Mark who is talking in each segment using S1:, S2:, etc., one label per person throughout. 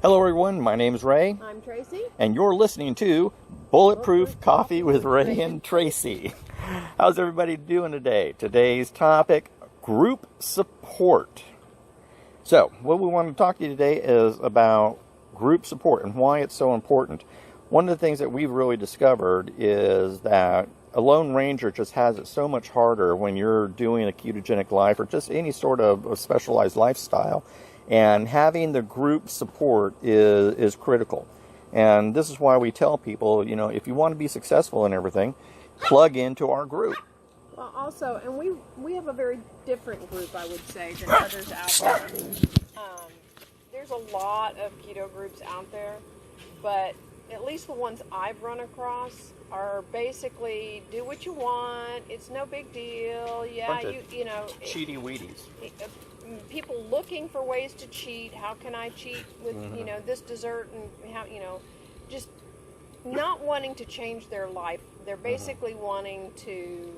S1: Hello everyone, my name is Ray.
S2: I'm Tracy.
S1: And you're listening to Bulletproof Coffee with Ray and Tracy. How's everybody doing today? Today's topic, group support. So, what we want to talk to you today is about group support and why it's so important. One of the things that we've really discovered is that a Lone Ranger just has it so much harder when you're doing a ketogenic life or just any sort of specialized lifestyle. And having the group support is critical. And this is why we tell people, you know, if you want to be successful in everything, plug into our group.
S2: Well, also, and we have a very different group, I would say, than others out there. There's a lot of keto groups out there, but at least the ones I've run across are basically do what you want. It's no big deal. Yeah, you know.
S1: Cheaty Wheaties.
S2: People looking for ways to cheat. How can I cheat with you know, this dessert, and how, you know, just not wanting to change their life. They're basically wanting to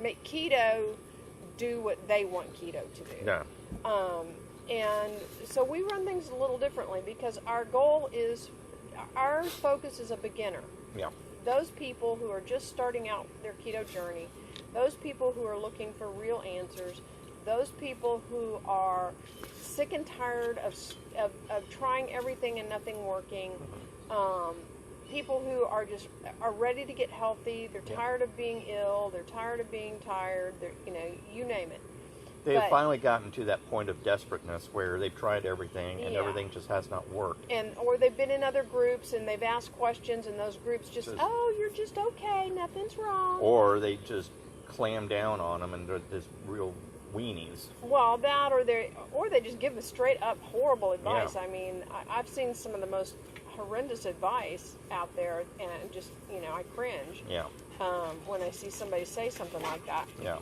S2: make keto do what they want keto to do.
S1: Yeah.
S2: And so we run things a little differently because our focus is a beginner.
S1: Yeah.
S2: Those people who are just starting out their keto journey, those people who are looking for real answers, those people who are sick and tired of trying everything and nothing working, people who are ready to get healthy, they're tired of being ill, they're tired of being tired, you know, you name it.
S1: They've finally gotten to that point of desperateness where they've tried everything and everything just has not worked.
S2: Or they've been in other groups and they've asked questions and those groups just oh, you're just okay, nothing's wrong.
S1: Or they just clam down on them and they're just real weenies.
S2: Well, that or they just give a straight up horrible advice.
S1: Yeah.
S2: I mean, I've seen some of the most horrendous advice out there, and just, you know, I cringe.
S1: Yeah.
S2: When I see somebody say something like that.
S1: Yeah.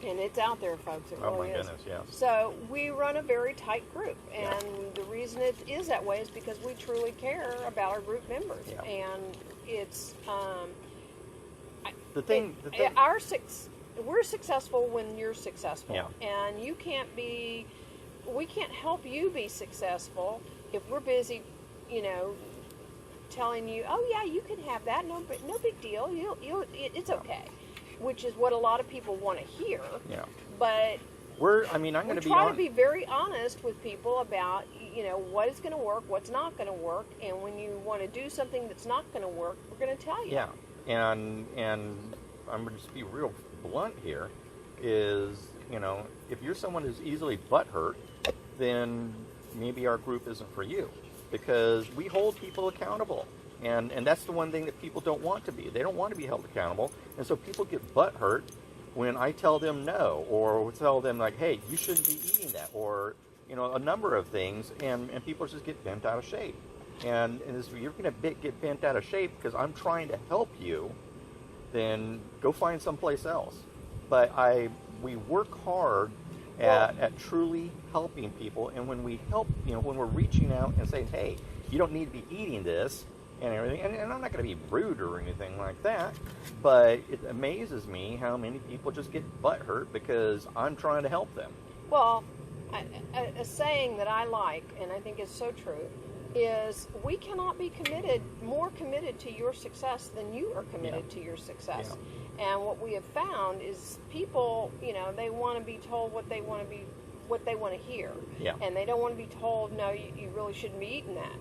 S2: And it's out there, folks. It really is.
S1: Oh my goodness, yes.
S2: So we run a very tight group, and the reason it is that way is because we truly care about our group members, and it's we're successful when you're successful, and we can't help you be successful if we're busy, you know, telling you, oh yeah, you can have that, no big deal, it's okay, which is what a lot of people want to hear. Yeah. But I'm going to try to be very honest with people about, you know, what is going to work, what's not going to work, and when you want to do something that's not going to work, we're going to tell you.
S1: Yeah, and I'm going to just be real blunt here, is, you know, if you're someone who's easily butthurt, then maybe our group isn't for you, because we hold people accountable, and that's the one thing that people don't want to be. They don't want to be held accountable, and so people get butthurt when I tell them no, or tell them like, hey, you shouldn't be eating that, or, you know, a number of things, and people just get bent out of shape. And if you're going to get bent out of shape because I'm trying to help you, then go find someplace else. But we work hard at truly helping people, and when we help, you know, when we're reaching out and saying, hey, you don't need to be eating this and everything, and I'm not going to be rude or anything like that, but it amazes me how many people just get butthurt because I'm trying to help them.
S2: Well, a saying that I like, and I think is so true, is we cannot be more committed to your success than you are committed to your success. Yeah. And what we have found is people, you know, they want to be told what they want to hear. Yeah. And they don't want to be told, no, you really shouldn't be eating that.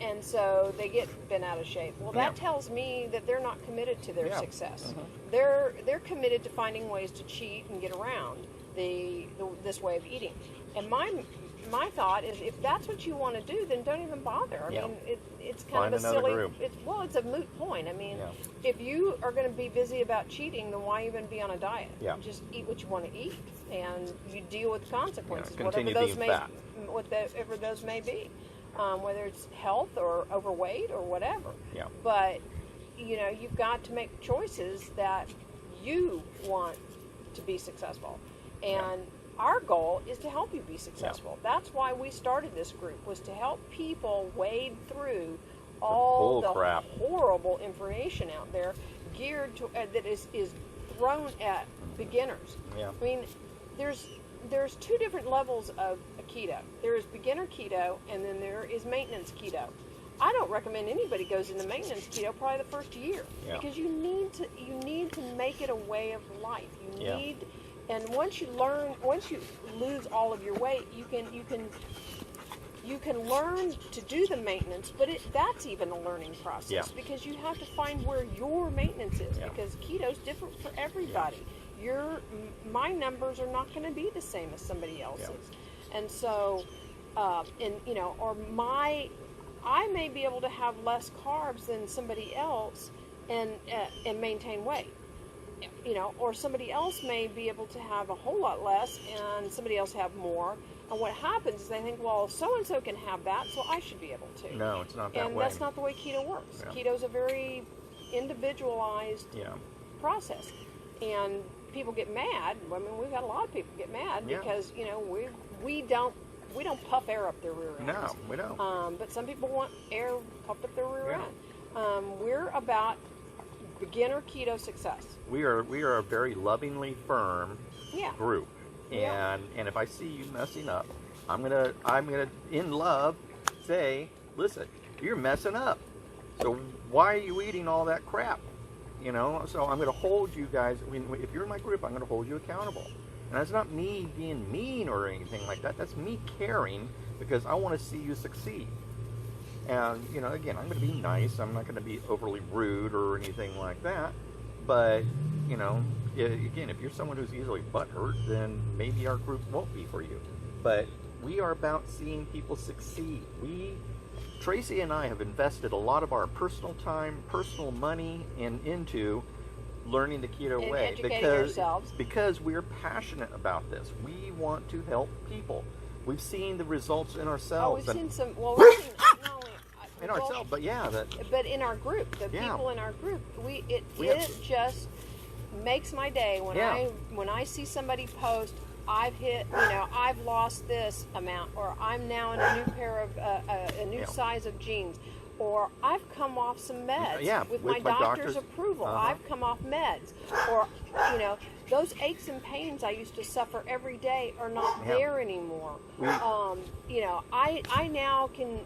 S2: And so they get bent out of shape. Well, that tells me that they're not committed to their success. They're committed to finding ways to cheat and get around this way of eating. And my thought is, if that's what you want to do, then don't even bother. I mean, it's kind of a silly. It's a moot point. I mean, if you are going to be busy about cheating, then why even be on a diet? Yeah. Just eat what you want to eat, and you deal with the consequences, whatever those may be, whether it's health or overweight or whatever. Yeah. But you know, you've got to make choices that you want to be successful, and our goal is to help you be successful. Yeah. That's why we started this group, was to help people wade through all the horrible information out there geared to that is thrown at beginners. Yeah. I mean, there's two different levels of a keto. There is beginner keto, and then there is maintenance keto. I don't recommend anybody goes into maintenance keto probably the first year, because you need to make it a way of life. You need, and once you lose all of your weight, you can learn to do the maintenance, but that's even a learning process, because you have to find where your maintenance is, because keto's different for everybody. My numbers are not going to be the same as somebody else's, and so, I may be able to have less carbs than somebody else and maintain weight, or somebody else may be able to have a whole lot less and somebody else have more. And what happens is they think, well, so-and-so can have that, so I should be able to.
S1: No, it's not that way.
S2: And that's not the way keto works. Keto's a very individualized process. And people get mad. I mean, we've had a lot of people get mad because, we don't puff air up their rear ends.
S1: No, we don't.
S2: But some people want air puffed up their rear end. We're about beginner keto success.
S1: We are a very lovingly firm group. And if I see you messing up, I'm gonna in love say, listen, you're messing up. So why are you eating all that crap? So I'm gonna hold you guys. If you're in my group, I'm gonna hold you accountable. And that's not me being mean or anything like that. That's me caring, because I want to see you succeed. And again, I'm going to be nice. I'm not going to be overly rude or anything like that. But again, if you're someone who's easily butthurt, then maybe our group won't be for you. But we are about seeing people succeed. Tracye and I have invested a lot of our personal time, personal money, into learning the keto way, because we're passionate about this. We want to help people. We've seen the results in ourselves.
S2: Oh, we've seen some. Well, we've seen not only
S1: in ourselves, but
S2: but in our group, the people in our group, it just makes my day when I see somebody post, I've hit, I've lost this amount, or I'm now in a new pair of a new size of jeans, or I've come off some meds with my doctor's approval. I've come off meds, or those aches and pains I used to suffer every day are not there anymore. I now can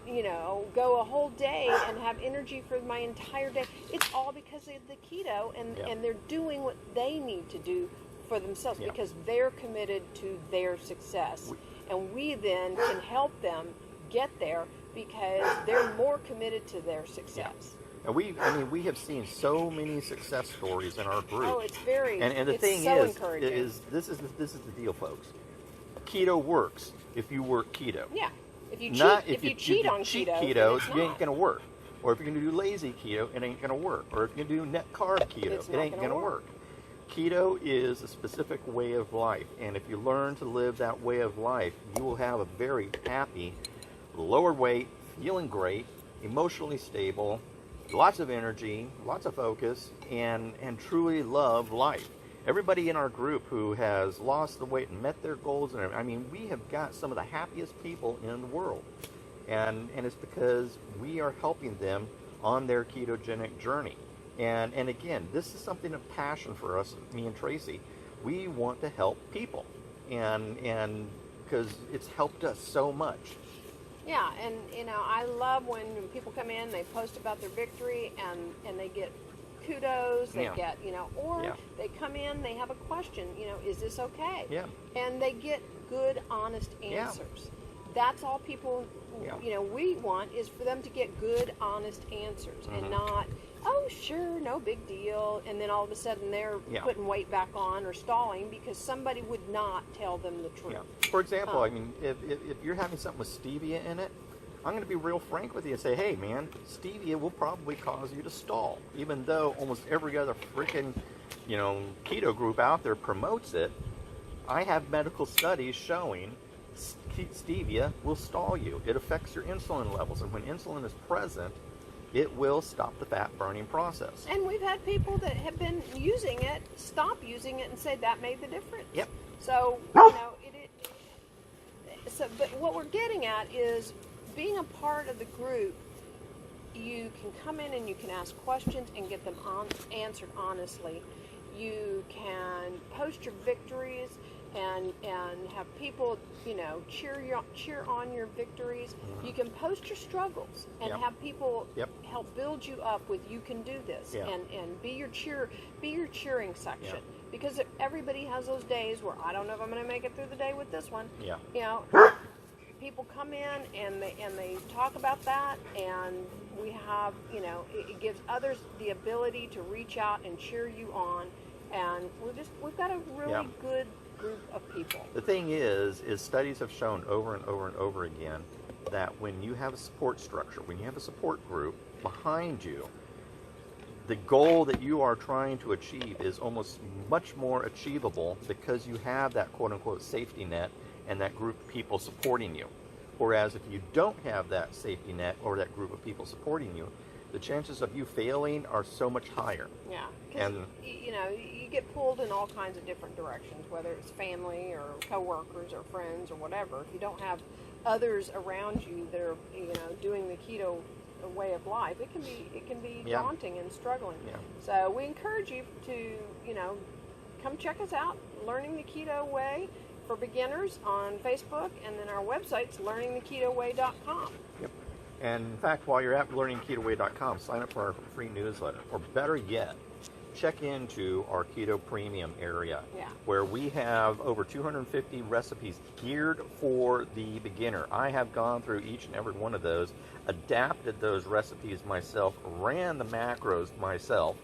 S2: go a whole day and have energy for my entire day. It's all because of the keto, and they're doing what they need to do for themselves, because they're committed to their success, and we then can help them get there because they're more committed to their success.
S1: And we have seen so many success stories in our group.
S2: Oh, it's very.
S1: And the thing
S2: so
S1: is
S2: encouraging.
S1: This is the deal, folks. Keto works if you work keto.
S2: Yeah. If you cheat on keto,
S1: it ain't gonna work. Or if you're gonna do lazy keto, it ain't gonna work. Or if you're gonna do net carb keto, it ain't gonna work. Keto is a specific way of life, and if you learn to live that way of life, you will have a very happy, lower weight, feeling great, emotionally stable, lots of energy, lots of focus, and truly love life. Everybody in our group who has lost the weight and met their goals, and we have got some of the happiest people in the world, and it's because we are helping them on their ketogenic journey. And again, this is something of passion for us, me and Tracye. We want to help people, and because it's helped us so much.
S2: Yeah, and I love when people come in, they post about their victory, and they get kudos, they get, or they come in, they have a question, is this okay? Yeah. And they get good, honest answers. That's all people, we want is for them to get good, honest answers, and not, oh, sure, no big deal, and then all of a sudden they're putting weight back on or stalling because somebody would not tell them the truth.
S1: Yeah. For example, if you're having something with stevia in it, I'm going to be real frank with you and say, hey, man, stevia will probably cause you to stall, even though almost every other freaking, keto group out there promotes it. I have medical studies showing stevia will stall you. It affects your insulin levels, and when insulin is present, it will stop the fat burning process.
S2: And we've had people that have been using it, stop using it, and say that made the difference.
S1: Yep.
S2: So, but what we're getting at is being a part of the group, you can come in and you can ask questions and get them answered honestly. You can post your victories and have people, cheer on your victories. You can post your struggles and have people help build you up with, you can do this, and be your cheering section, because everybody has those days where I don't know if I'm going to make it through the day with this one. People come in and they talk about that, and we have, it gives others the ability to reach out and cheer you on, and we've got a really good group of people.
S1: The thing is studies have shown over and over and over again that when you have a support structure, when you have a support group behind you, the goal that you are trying to achieve is almost much more achievable, because you have that quote-unquote safety net and that group of people supporting you. Whereas if you don't have that safety net or that group of people supporting you, the chances of you failing are so much higher.
S2: Yeah, because you get pulled in all kinds of different directions, whether it's family or coworkers or friends or whatever. If you don't have others around you that are doing the keto way of life, it can be daunting and struggling. So we encourage you to come check us out, Learning the Keto Way for Beginners on Facebook, and then our website's learningtheketoway.com.
S1: Yep. And in fact, while you're at learningketoway.com, sign up for our free newsletter, or better yet, check into our Keto Premium area, where we have over 250 recipes geared for the beginner. I have gone through each and every one of those, adapted those recipes myself, ran the macros myself,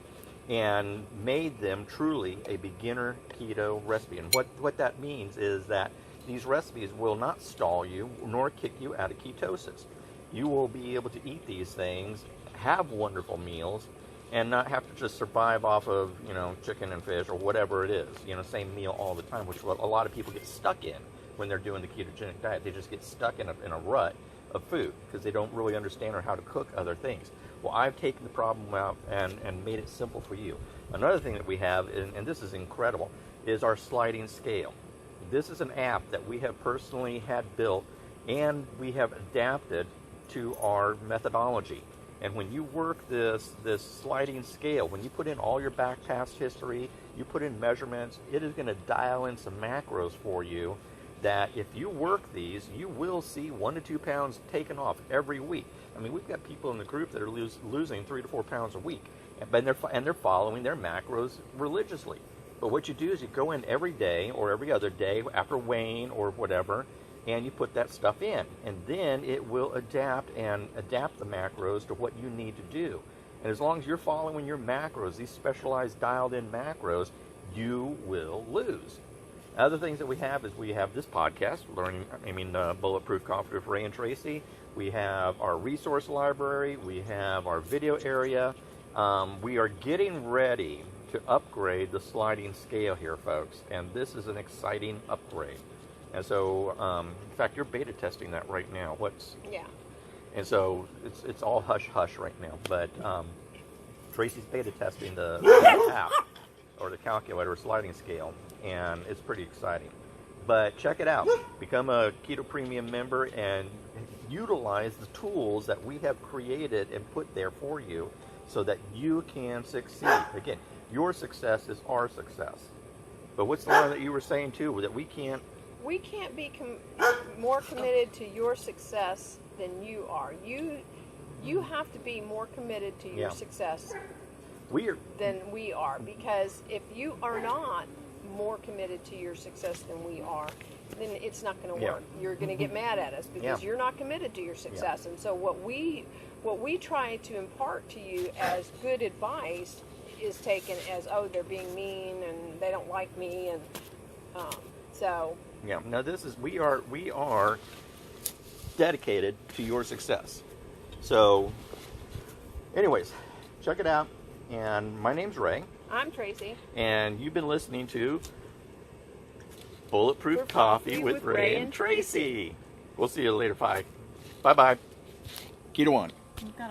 S1: and made them truly a beginner keto recipe. And what that means is that these recipes will not stall you nor kick you out of ketosis. You will be able to eat these things, have wonderful meals, and not have to just survive off of, chicken and fish or whatever it is, same meal all the time, which a lot of people get stuck in when they're doing the ketogenic diet. They just get stuck in a rut of food because they don't really understand or how to cook other things. Well, I've taken the problem out and made it simple for you. Another thing that we have, and this is incredible, is our sliding scale. This is an app that we have personally had built, and we have adapted to our methodology. And when you work this sliding scale, when you put in all your back past history, you put in measurements, it is going to dial in some macros for you that if you work these, you will see 1 to 2 pounds taken off every week. I mean, we've got people in the group that are losing 3 to 4 pounds a week, and they're following their macros religiously. But what you do is you go in every day or every other day after weighing or whatever, and you put that stuff in, and then it will adapt the macros to what you need to do. And as long as you're following your macros, these specialized dialed-in macros, you will lose. Other things that we have is we have this podcast, Bulletproof Coffee with Ray and Tracye. We have our resource library. We have our video area. We are getting ready to upgrade the sliding scale here, folks, and this is an exciting upgrade. And so, in fact, you're beta testing that right now. And so it's all hush hush right now. But Tracy's beta testing the app or the calculator sliding scale, and it's pretty exciting. But check it out. Become a Keto Premium member and utilize the tools that we have created and put there for you so that you can succeed. Again, your success is our success. But what's the one that you were saying too, that we can't be
S2: more committed to your success than you are. You have to be more committed to your success than we are, because if you are not more committed to your success than we are, then it's not going to work. You're going to get mad at us because you're not committed to your success. And so what we try to impart to you as good advice is taken as, oh, they're being mean and they don't like me, and so.
S1: Yeah. Now we are dedicated to your success. So, anyways, check it out. And my name's Ray.
S2: I'm Tracye.
S1: And you've been listening to Bulletproof Coffee with Ray and Tracye. We'll see you later. Bye. Bye. Keto on.
S2: You've got